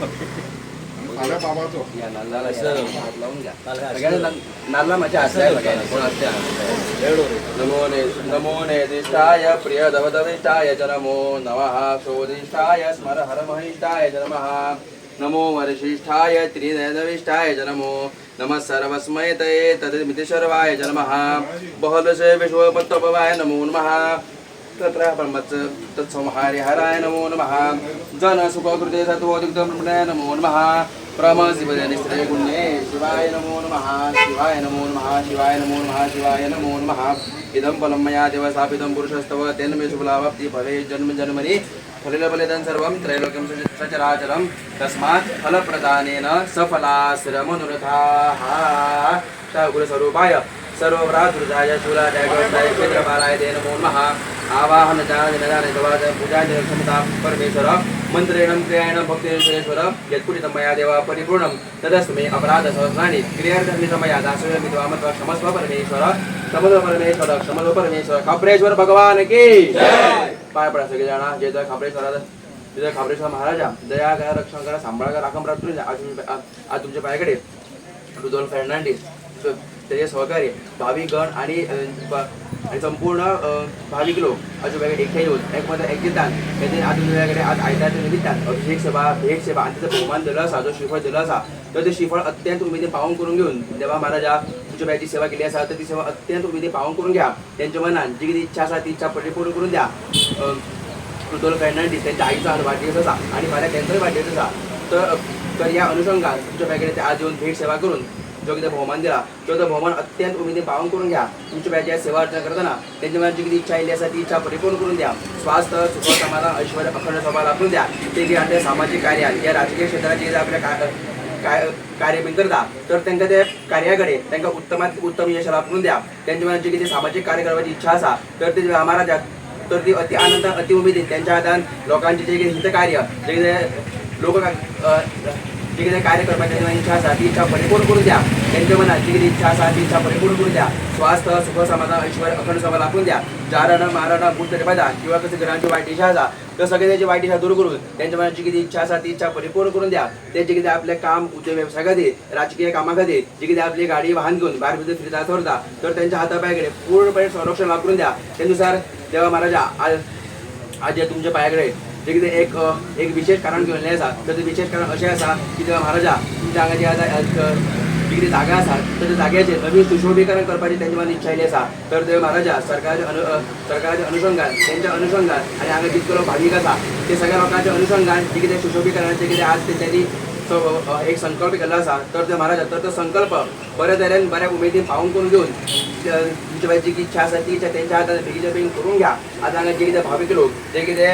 साऱ्या बाबाचो या नाल्लाला असं हात लावून घ्या. सगळ्यांना नाल्ला माझ्या हात बघायला कोण असते नमो नेदिष्टाय प्रिय दवदविष्टाय च नमो नमः शोधिष्ठाय स्मर हर महिष्ठाय च नमः नमो वरिष्ठाय त्रिनेदविष्ठाय च नमो नमः सर्वस्मयते तदिमिति सर्वाय च नमः बहुलसे विश्वपत्तपवाय नमो नमः तत्र ब्रह्मच तत्संहारिहराय नमो नमः जन सुखकृते सत्वोदिग्धब्रह्मणे नमो नमः ब्रह्मशिवदे निस्त्रे पुण्ये शिवाय नमो नमः शिवाय नमो नमः शिवाय नमो नमः शिवाय नमो नमः इदं फलं मया देव स्थापितं पुरुषस्तव तेन मे शुभलाभप्ति भवेत् जन्म जन्मनि फलितफलितं सर्वं त्रैलोक्यं सचराचरं तस्मात् फलप्रदानेन सफलाश्रमनुरथाः गुरुस्वरूपाय सर्वव्रातृजाय शूलाय गोष्ठाय क्षेत्रपालाय ते नमो नमः आवाहन जानिनदानितवाद पूजाञ्जलि क्षमता परमेश्वर मन्त्रेण क्रियाण भक्तिरेश्वर यत्पुरितं मया देव परिपूर्णं तदस्तु मे अपराधसहस्राणि क्रियार्थमितं मया दासोऽयमि त्वामत्वा क्षमस्व परमेश्वर क्षमस्व परमेश्वर खापरेश्वर भगवान की जय पाय पडा सगळे जण जय जय खापरेश्वर महाराजा दया करा रक्षण करा सांभाळ करा राखण प्राप्त आज तुमच्या पायाकडे रुडोल्फ फर्नांडिस त्याचे सहकारी भाविकगण आणि संपूर्ण भाविक लोक आजूबाजूला एकटे येऊन एकमध्ये एक देतात त्याचे आजूबाजूकडे आज आयताच्या निमित्तान अभिषेक सेवा भेट सेवा आणि त्याचा बहुमान दिला असा जो श्रीफळ दिला असा तर ते श्रीफळ अत्यंत उमेदी पावन करून घेऊन देवा महाराजा तुमच्या बायची सेवा केली असा तर ती सेवा अत्यंत उमेदी पावन करून घ्या त्यांच्या मनात जी किती इच्छा असा ती इच्छा परिपूर्ण करून द्या रुडोल्फ फर्नांडिस त्यांच्या आईचा वाढदिवस असा आणि माझ्या त्यांचाही वाढदिवस असा तर या अनुषंगात तुमच्या बायकडे ते आज येऊन भेट सेवा करून जो किती बहुमान दिला तो बहुमान अत्यंत उमेदी पावन करून घ्या तुमच्या बायच्या सेवा अर्चना करताना त्यांच्या मनात जी किती इच्छा आली असा ती इच्छा परिपूर्ण करून द्या स्वास्थ्य सुख समाधान ऐश्वर अखंड सभा लाभून द्या ते जे आपल्या सामाजिक कार्यात या राजकीय क्षेत्रात जे आपल्या कार्य करता तर त्यांच्या त्या कार्याकडे त्यांना उत्तमात उत्तम यश लाभून द्या त्यांच्या मनात जी किती सामाजिक कार्य करण्याची इच्छा असा तर ते महाराजा तर ती अति आनंद अति उमेदी त्यांच्या हातात लोकांचे जे काही हितकार्य जे लोक जे काही कार्य करण्याची इच्छा असा ती इच्छा परिपूर्ण करून द्या त्यांच्या मनात जी काही इच्छा असा ती इच्छा परिपूर्ण करून द्या स्वास्थ्य सुख समाधान ऐश्वर अखंड सभा लाभून द्या जारण मारण पुष्टपदा किंवा कसं घरांची वाईट इच्छा असा तर सगळे त्याची वाईट इच्छा दूर करून त्यांच्या मनात जी काही इच्छा असा ती इच्छा परिपूर्ण करून द्या ते जे काही आपले काम उद्योग व्यवसायामध्ये राजकीय कामामध्ये जी काही आपली गाडी वाहन घेऊन बाहेर विरुद्ध फिरता सोडता तर त्यांच्या हातापायाकडे पूर्णपणे संरक्षण लाभ करून द्या त्यानुसार देवा महाराजा आज या तुमच्या पायाकडे जे किती एक विशेष कारण घेऊन असा तर ते विशेष कारण असे असा की तेव्हा महाराजा तुमच्या अंगाची आता जी किती जागा असा तर त्या जाग्याचे नवीन सुशोभीकरण करण्याची त्यांची मला इच्छा आली असा तर तेव्हा महाराजा सरकारच्या अनुषंगात त्यांच्या अनुषंगात आणि अंगात जितकं लोक भाविक असा ते सगळ्या लोकांच्या अनुषंगात जी किती सुशोभीकरणाचे किती आज त्यांनी एक संकल्प केला असा तर ते महाराजा तर तो संकल्प बऱ्या तऱ्हेने बऱ्या उमेदीने पाहून करून घेऊन तुमच्या बाईची जी इच्छा असा ती इच्छा त्यांच्या हातात बेगीच्या बेगीन करून घ्या आता अंगात जे किती भाविक लोक जे किती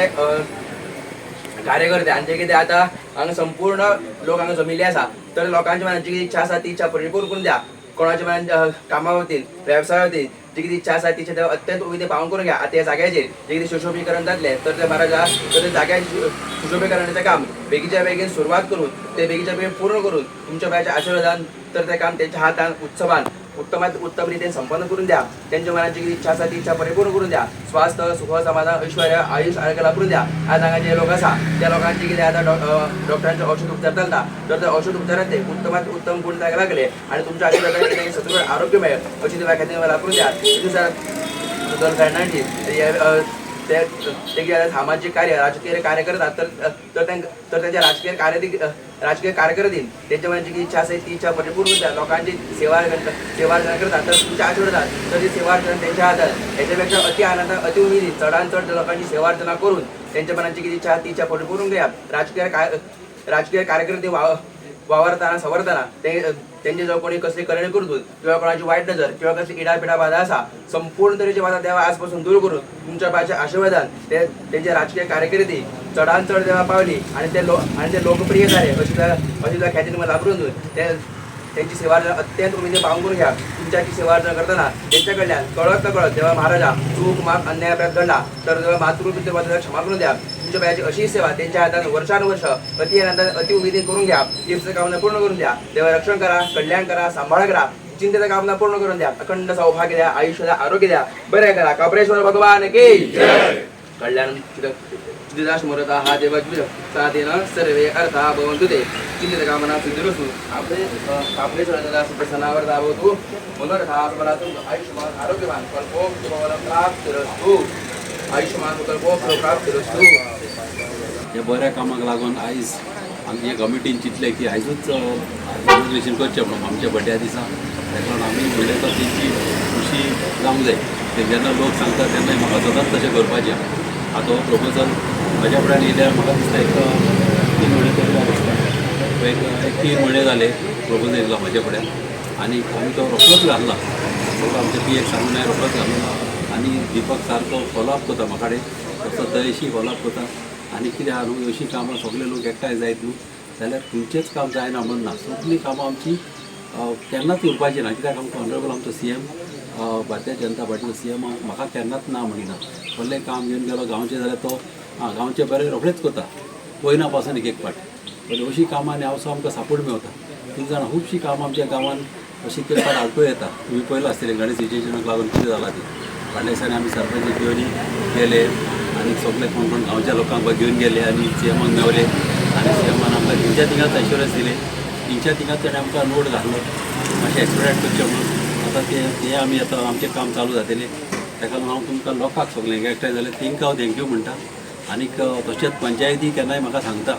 कार्यकर्ते आणि जे किती आता अंग संपूर्ण लोक अंग जमिले असा तर लोकांच्या मनात जी किती इच्छा असा ती इच्छा परिपूर्ण करून द्या कोणाच्या मनात कामा होतील व्यवसाय होतील जी किती इच्छा असा तिच्या तेव्हा अत्यंत उमेदी पाहून करून घ्या आता या जाग्याचे जे किती सुशोभीकरण जातले तर ते महाराजा तर ते जाग्याचे सुशोभीकरणाचे काम बेगीच्या बेगीन सुरुवात करून ते बेगीच्या बेगीन पूर्ण करून तुमच्या बायाच्या आशीर्वादान तर ते काम त्यांच्या हातात उत्सवान उत्तमात उत्तम रीतीने संपन्न करून द्या त्यांच्या मनाची इच्छा असा ती इच्छा परिपूर्ण करून द्या स्वास्थ्य सुख समाधान ऐश्वर आयुष आरोग्य लाभ करून द्या आज सांगायचे लोक असा त्या लोकांची किती आता डॉक्टरांचे औषध उपचार चालतात तर ते औषध उपचारात ते उत्तमात उत्तम गुण द्यायला लागले आणि तुमच्या आशीर्वादाने सदृढ आरोग्य मिळेल अशी व्याख्या मला करून द्या दुसरा फर्नांडिस ते सामाजिक कार्य राजकीय कार्य करतात तर त्यांच्या राजकीय कार्यकर्ते त्यांच्या मनाची जी इच्छा असेल ती इच्छा परिपूर्ण द्या लोकांची सेवा करतात तर तुमच्या आशीर्वादात तर ती सेवा त्यांच्या हातात याच्यापेक्षा अति आनंद अति उमेदी चढान चढ लोकांची सेवा अर्चना करून त्यांच्या मनाची जी इच्छा ती इच्छा परिपूर्ण घ्या राजकीय कार्यकर्ते वावरताना सवरताना त्यांचे जर कोणी कसली करणे करतो किंवा कोणाची वाईट नजर किंवा कसली इडापिडा बाधा असा संपूर्ण तऱ्हेची बाधा देवा आजपासून दूर करून तुमच्या पायाच्या आशीर्वादान त्यांचे राजकीय कार्यकर्ते चढान चढ देवा पावली आणि ते लोकप्रिय झाले अशी ख्याती मला लाभरून त्यांची सेवा अत्यंत उमेदीने पाहून करून घ्या तुमच्याची सेवा अर्चना करताना त्यांच्याकडल्या कळत तेव्हा महाराजा चूक माग अन्याय अपराध घडला तर तेव्हा मातृपितृ क्षमा करून द्या तुमच्या बायाची अशी सेवा त्यांच्या हातात वर्षानुवर्ष अति आनंदात अति उमेदीने करून घ्या इष्ट कामना पूर्ण करून द्या देवा रक्षण करा कल्याण करा सांभाळ करा चिंतेचा कामना पूर्ण करून द्या अखंड सौभाग्य द्या आयुष्य द्या आरोग्य द्या बरे करा कापरेश्वर भगवान की कल्याण सिद्धिदाशमुरतः देवज्ञ सर्वे अर्थाः भवन्तु ते चिन्तितकामना सिद्धिरस्तु आपले प्रसन्नावर्ता भवतु मनोरथाः सफलातु आयुष्मान आरोग्यवान कल्पों शुभफलं प्राप्तिरस्तु आयुष्मान कल्पों प्राप्तिरस्तु। ह्या बऱ्या कामाक लागून आयज आमच्या कमिटीन चिंतलें की आयजूच इनॉग्रेशन करचें म्हणून आमच्या बड्या दिसा ताका लागून आमी म्हणलें तर तेंची खुशी जावंक जाय ते जेन्ना लोक सांगतात तेन्ना म्हाका सदांच तशें करपाचें आतां हो प्रपोजल म्हज्या फुड्यान येयल्यार म्हाका दिसता एक 3 म्हयने तरी दिसता एक 3 म्हयने जाले प्रपोजल येयला म्हज्या फुड्यान आनी आमी तो रोखडोच घातला आमच्या पी एक सांगून रोखडोच घालून आनी दिपक सारको फॉलोअप करता म्हाका कडेन तसो दयशी फॉलोअप करता आनी कितें आहा न्हू अशीं कामां सगळे लोक एकठांय जायत न्हू जाल्यार खंयचेंच काम जायना म्हणून ना सगळीं कामां आमची केन्नाच उरपाची ना कित्याक आमकां ऑनरेबल आमचो CM भारतीय जनता पार्टीचो CM म्हाका केन्नाच ना म्हणिना व्हडलें काम घेवन गेलो गांवचें जाल्यार तो गांवचे बरें रोखडेंच करता पयना पासून एक पाट पण अशीं कामांनी हांव आमकां सापोर्ट मेवता कितें जाणां खुबशीं कामां आमच्या गांवांत अशीं करपाक आयकूं येता तुमी पयलां आसतलें गणेश सिच्युएशनाक लागून कितें जालां ती फाटल्या दिसांनी आमी सरपंच घेवन गेले आनी सगळे कोण कोण गांवच्या लोकांक घेवन गेले आनी CMाक मेवले आनी CMान आमकां तेंच्या थिंगाच एश्युरन्स दिले तेंच्या थिंगाच ताणें आमकां नोट घातलो मातशें एक्सपिरियंट करचें म्हणून आतां ते आमी आतां आमचें काम चालू जातलें ताका लागून हांव तुमकां लोकांक सगळ्यांक एकठांय जाल्यार तेंकां हांव थँक्यू म्हणटा आनीक तशेंच पंचायती केन्नाय म्हाका सांगता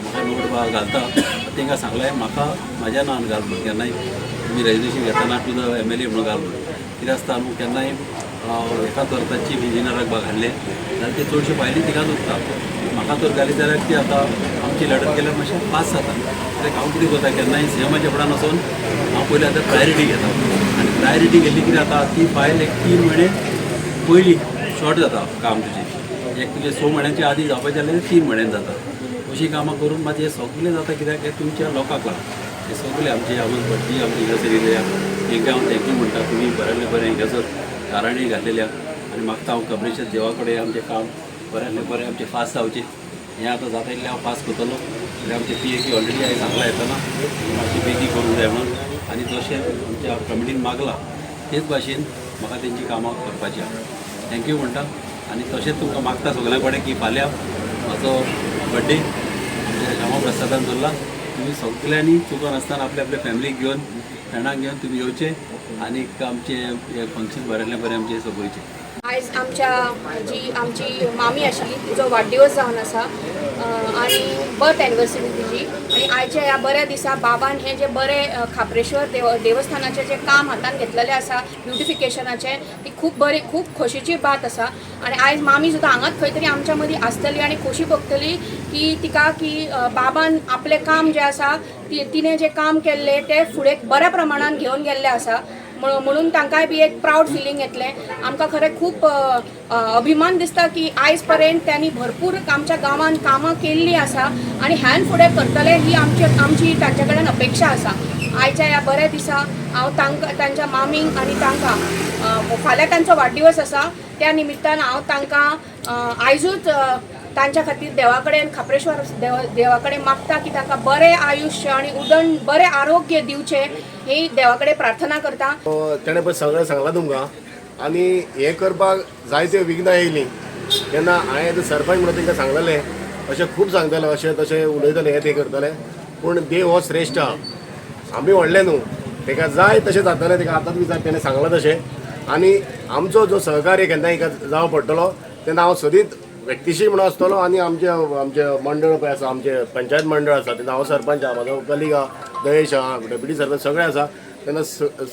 म्हाका नोट घालता तेंकां सांगलें म्हाका म्हाज्या नांवान घाल म्हणून केन्नाय तुमी रेजल्युशन घेतना टू द MLA म्हणून घाल म्हणून कितें आसता न्हू केन्नाय एका तर चीफ इंजिनियराक घातले जाल्यार ते चडशे फायली तिकाच उरता म्हाका तर घाली जाल्यार ती आतां आमची लढत केल्यार मातशें पास जाता कित्याक हांव कितें करता केन्नाय CMाच्या फुड्यान वचून हांव पयलीं आतां प्रायोरिटी घेता आनी प्रायोरिटी घेतली कितें जाता ती फायल एक 3 म्हयने पयलीं शॉर्ट जाता काम तुजें एक तुजें 6 म्हयन्यांच्या आदी जावपाचें जाल्यार 3 म्हयन्यान जाता अशीं कामां करून मात हें सगळें जाता कित्याक हें तुमच्या लोकांक लागून हे सगळे आमचे आमोद भटजी आमची हिंगासर येयल्या तेंकां हांव थँक्यू म्हणटा तुमी बऱ्यांतलें बरें हिंगासर कारणीय घातलेल्या आनी मागता हांव कबरेच्या देवा कडेन आमचें काम बऱ्यांतलें बरें आमचें फास्ट जावचें हें आतां जाता तितलें हांव पास करतलो जाल्यार आमचें PA ऑलरेडी हांवें सांगलां येतना मातशें बेगी करूंक जाय म्हणून आनी जशें आमच्या कमिटीन मागलां तेच भाशेन म्हाका तेंची कामां करपाची आहा थँक्यू म्हणटा आनी तशेंच तुमकां मागता सगळ्यां कडेन की फाल्यां म्हाजो बड्डे आमच्या श्यामाप्रसादान दवरला तुमी सगळ्यांनी चुकोन आसतना आपल्या आपल्या फॅमिलीक घेवन फ्रेंडांक घेवन तुमी येवचे आनीक आमचें हें फंक्शन बऱ्यांतलें बरें आमचें सगळेचें आयज आमची मामी आशिल्ली तिजो वाडदिवस जावन आसा आनी बर्थ एनिवर्सरी तिजी आनी आयच्या ह्या बऱ्या दिसा बाबान हें जें बरें खापरेश्वर देवस्थानाचें जें काम हातान घेतलेलें आसा ब्युटिफिकेशनाचें ती खूब बरी खूब खोशेची बात आसा आनी आयज मामी सुद्दां हांगाच खंय तरी आमच्या मदीं आसतली आनी खोशी भोगतली की तिका की बाबान आपलें काम जें आसा तिणें जें काम केल्लें तें फुडें बऱ्या प्रमाणान घेवन गेल्लें आसा म्हणून तांकांय बी एक प्राऊड फिलींग येतलें आमकां खरें खूब अभिमान दिसता की आयज पर्यंत त्यांनी भरपूर आमच्या गांवांत कामां केल्लीं आसा आनी ह्यान फुडें करतले ही आमची तांचे कडेन अपेक्षा आसा आयच्या ह्या बऱ्या दिसा हांव तांच्या मामींक आनी तांकां फाल्यां तांचो वाडदिवस आसा त्या निमित्तान हांव तांकां आयजूच तांच्या खातीर देवा कडेन खापरेश्वर देवा कडेन मागता की तांकां बरें आयुश्य आनी उदंड बरें आरोग्य दिवचें ही देवा कडेन प्रार्थना करता तेणें पळय सगळें सांगलां तुमकां आनी हें करपाक जायत्यो विघ्नां येयलीं तेन्ना हांवें सरपंच म्हणून तांकां सांगलेलें अशें खूब सांगतलें अशें तशें उलयतलें हें तें करतलें पूण देव हो श्रेश्ठ आहा आमी व्हडले न्हू ताका जाय तशें जातलें ताका आतांच विचार तेणें सांगलां तशें आनी आमचो जो सहकार्य केन्नाय जावं पडटलो तेन्ना हांव सदींच व्यक्तिशी म्हणून आसतलो आनी आमचे मंडळ पळय आसा आमचें पंचायत मंडळ आसा तेन्ना हांव सरपंच आहा म्हाजो कलीग आहा दयेश आहा डेप्युटी सरपंच सगळे आसा तेन्ना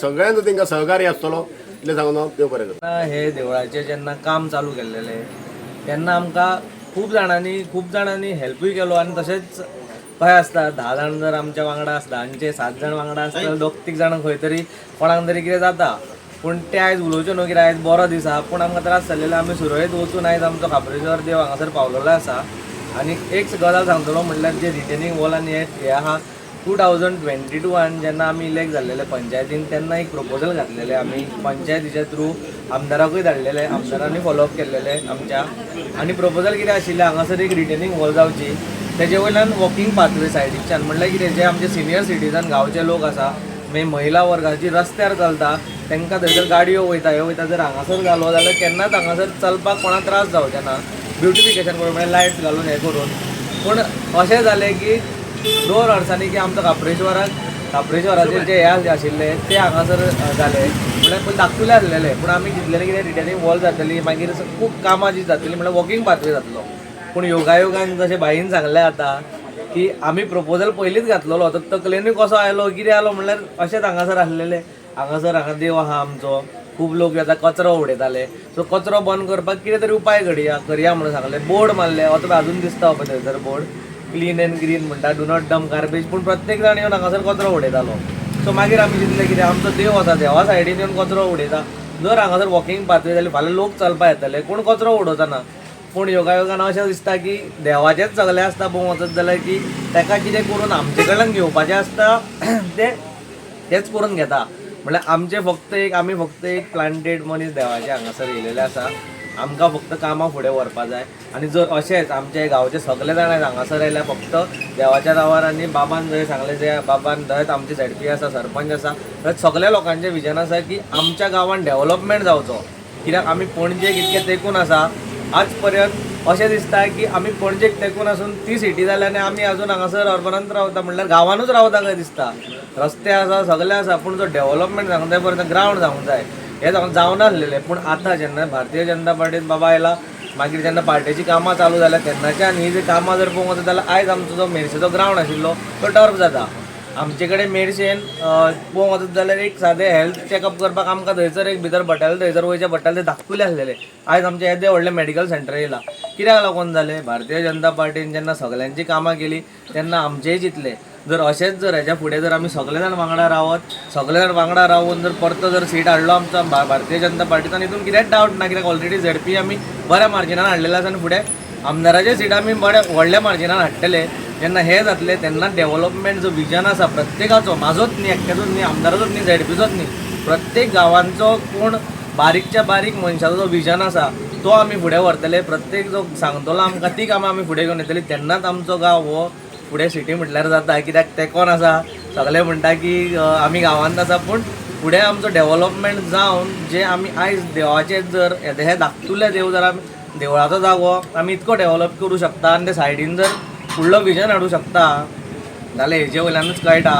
सगळ्यांचो तांकां सहकार्य आसतलो इतलें सांगून हांव देव बरें करता हे देवळाचें जेन्ना काम चालू केल्लेलें तेन्ना आमकां खूब जाणांनी हेल्पूय केलो आनी तशेंच कशें आसता 10 जाण जर आमच्या वांगडा आसता आमचे 7 जाण वांगडा आसता जाल्यार 2-3 जाणां खंय तरी कोणाक तरी कितें जाता पूण ते आयज उलोवचें न्हू कित्याक आयज बरो दीस आहा पूण आमकां त्रास जाल्लेले आमी सुरळीत वचून आयज आमचो खापरेश्वर देव हांगासर पावलेलो आसा आनी एक गजाल सांगतलो म्हणल्यार जे रिटेनिंग वॉल आनी हे आहा 2022 जेन्ना आमी इलेक्ट जाल्लेले पंचायतीन तेन्ना एक प्रपोजल घातलेले आमी पंचायतीच्या थ्रू आमदाराकूय धाडलेले आमदारांनी फॉलोअप केल्लेले आमच्या आनी प्रपोजल कितें आशिल्लें हांगासर एक रिटेनिंग वॉल जावची तेजे वयल्यान वॉकिंग पाथवे सायडीच्यान म्हणल्यार कितें जे आमचे सिनियर सिटीजन गांवचे लोक आसा मागीर महिला वर्गाची रस्त्यार चलता तांकां थंयसर गाडयो वयता जर हांगासर जालो जाल्यार केन्नाच हांगासर चलपाक कोणाक त्रास जावचे ना ब्युटिफिकेशन करून म्हणजे लायट्स घालून हे करून. पूण अशें जालें की 2 वर्सांनी की आमच्या काप्रेश्वराचे जे हे आशिल्ले ते हांगासर जाले म्हळ्यार पयलीं धाकटुले आसलेले पूण आमी चिंतलेलें कितें रिटर्निंग वॉल जातली मागीर खूब कामां जी जातली म्हळ्यार वॉकिंग पाथवे जातलो. पूण योगायोगान जशें बाईन सांगलें आतां की आमी प्रपोजल पयलींच घातलेलो तो तकलेनूय कसो आयलो कितें आयलो म्हणल्यार अशेंच हांगासर आसलेले. हांगा देव आहा आमचो, खूब लोक येता कचरो उडयताले. सो कचरो बंद करपाक कितें तरी उपाय करया म्हणून सांगलें. बोर्ड मारले हो तुका अजून दिसता पळय थंयसर बोर्ड क्लीन एंड ग्रीन म्हणटा डू नॉट डम्प गार्बेज. पूण प्रत्येक जाण येवन हांगासर कचरो उडयतालो. सो मागीर आमी चिंतलें कितें आमचो देव आसा देवा सायडीन येवन कचरो उडयता जर हांगासर वॉकिंग पाथवे जाल्यार फाल्यां लोक चलपा येतले कोण कचरो उडोवचना. पूण योगायोगान अशें दिसता की देवाचेंच सगळें आसता पळोवंक वचत जाल्यार की ताका कितें करून आमचे कडल्यान घेवपाचें आसता तेच करून घेता. म्हळ्यार आमी फक्त एक प्लांटेड मनीस देवाचे हांगासर येयलेले आसा. आमकां फक्त कामां फुडें व्हरपाक जाय आनी जर अशेंच आमचे गांवचे सगळे जाण हांगासर आयल्यार फक्त देवाच्या नांवार आनी बाबान जंय सांगलें जे बाबान थंयच आमचे ZP आसा सरपंच आसा थंय सगळ्या लोकांचें विजन आसा की आमच्या गांवांत डेव्हलपमेंट जावचो. कित्याक आमी पणजेक इतके तेंकून आसा आज पर्यंत अशें दिसता की आमी पणजेक तेंकून आसून ती सिटी जाल्या आनी आमी आजून हांगासर अर्बनांत रावता म्हणल्यार गांवानूच रावता कशें दिसता. रस्ते आसा सगळें आसा पूण जो डेव्हलपमेंट जावंक जाय परत ग्रावंड जावंक जाय हें जावं नासलेलें. पूण आतां जेन्ना भारतीय जनता पार्टीन बाबा आयला मागीर जेन्ना पार्टीची कामां चालू जाल्यार तेन्नाच्यान ही जी कामां जर पळोवंक वचत जाल्यार आयज आमचो जो मेरशेचो ग्रावंड आशिल्लो तो टर्फ जाता. आमचे कडेन मेरशेन पळोवंक वचत जाल्यार एक सादें हेल्थ चॅकअप करपाक आमकां थंयसर एक भितर बट्टाले थंयसर वयचे पडटाले ते धाकटुले आसलेले. आयज आमचे येदें व्हडलें मेडिकल सेंटर येयलां. कित्याक लागून जालें भारतीय जनता पार्टीन जेन्ना सगळ्यांची कामां केली तेन्ना आमचेय चिंतलें जर अशेंच जर हेच्या फुडें जर आमी सगळे जाण वांगडा रावून जर परतो जर सीट हाडलो आमचो भारतीय जनता पार्टीचो हितून कितेंच डावट ना. कित्याक ऑलरेडी ZP आमी बऱ्या मार्जिनान हाडलेले आसा आनी फुडें आमदाराचे सीट आमी बऱ्या व्हडल्या मार्जिनान हाडटले. जेन्ना हे जातले तेन्ना डेव्हलपमेंट जो विजन आसा प्रत्येकाचो म्हाजोच न्ही एकट्याचोच न्ही आमदाराचोच न्ही ZPचोच न्ही प्रत्येक गांवांचो कोण बारीकच्या बारीक मनशाचो जो विजन आसा तो आमी फुडें व्हरतले. प्रत्येक जो सांगतलो आमकां ती कामां आमी फुडें घेवन येतली तेन्नाच आमचो गांव हो फुडें सिटी म्हटल्यार जाता. कित्याक तेंकोन आसा सगळे म्हणटा की आमी गांवांत आसा पूण फुडें आमचो डेव्हलपमेंट जावन जे आमी आयज देवाचे जर हे धाकटुले देव जर आमी देवळाचो जागो आमी इतको डेव्हलप करूं शकता आनी ते सायडीन जर फुडलो विजन हाडूं शकता जाल्यार हेजे वयल्यानूच कळटा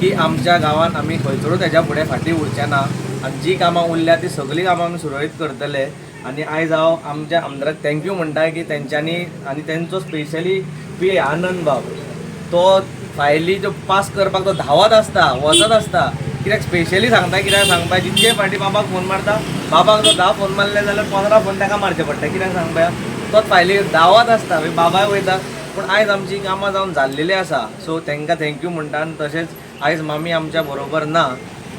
की आमच्या गांवांत आमी खंयसरूच हेज्या फुडें फाटीं उरचे ना आनी जी कामां उरल्या ती सगळीं कामां आमी सुरळीत करतले. आनी आयज हांव आमच्या आमदाराक थँक्यू म्हणटा की तेंच्यांनी आनी तेंचो स्पेशली PA आनंद बाब तो फायली जो पास करपाक तो धांवत आसता वचत आसता. कित्याक स्पेशली सांगता कित्याक सांगपा जितके फाटी बाबाक फोन मारता बाबाक तो 10 फोन मारले जाल्यार 15 फोन ताका मारचे पडटा. कित्याक सांगपा तोच फायली धांवत आसता बाबाय वयता. पूण आयज आमची कामां जावन जाल्लेली आसा सो तांकां थँक्यू म्हणटा. आनी तशेंच आयज मामी आमच्या बरोबर ना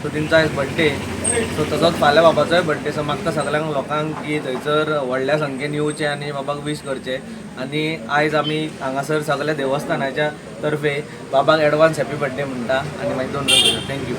सो तेंचो आयज बड्डे सो तसोच फाल्यां बाबाचोय बड्डे. सो मागता सगळ्यांक लोकांक की थंयसर व्हडल्या संख्येन येवचें आनी बाबाक वीश करचें. आनी आयज आमी हांगासर सगळ्या देवस्थानाच्या तर्फे बाबाक एडवान्स हॅपी बड्डे म्हणटा आनी मागीर 2 थँक्यू.